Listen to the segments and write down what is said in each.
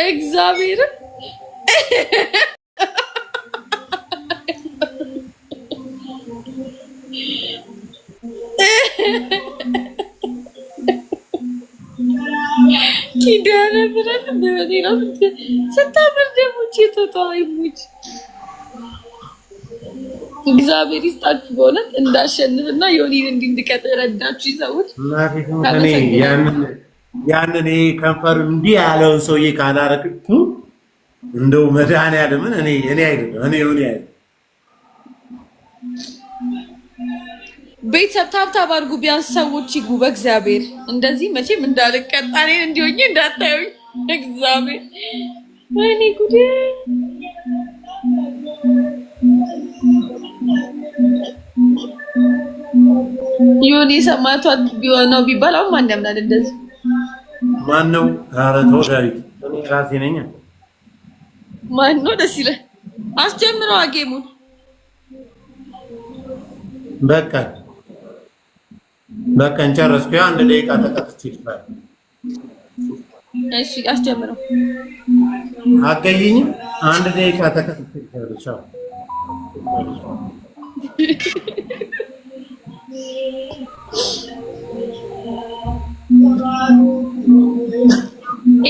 እግዚአብሔር ኪዳነ ምሕረት በሌላው ስታምር ደግሞ ቼቶታይሙች እግዚአብሔር ይስጣችሁ በእውነት እንዳሸንፍና ዮኒን እንድንቀጥል ረዳችሁ ሰዎች። እኔ ያንን ከንፈር እንዲህ ያለውን ሰውዬ ካላረክኩ እንደው መድኃኒዓለምን እኔ አይደለም እኔ ዮኒ አይደለም። ቤተሰብ ታብታብ አድርጉ ቢያንስ ሰዎች ይግቡ። በእግዚአብሔር እንደዚህ መቼም እንዳልቀጣ እኔን እንዲሆኝ እንዳታዩኝ። እግዚአብሔር ወይኔ ጉዴ! ዮኒ ሰማቷት ቢሆነው ቢባል አሁን ማን ያምናል? እንደዚህ ማን ነው? ኧረ ተው ዳዊት፣ እኔ ራሴ ነኝ። ማን ነው? ደስ ይላል። አስጀምረው ጌሙን። በቃ እንጨረስኩ። አንድ ደቂቃ ተቀጥቼ ይችላል። እሺ አስጀምረው። አገኘኝ። አንድ ደቂቃ ተቀጥቼ ይችላል። ቻው።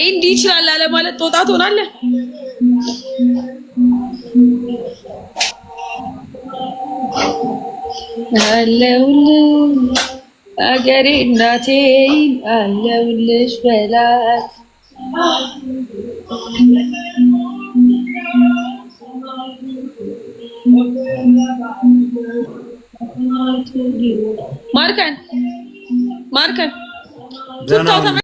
እንዲህ ይችላል አለ ማለት ጦጣ ትሆናለህ። አለሁልሽ አገሬ እናቴ አለሁልሽ በላት። ማርከን ቱታው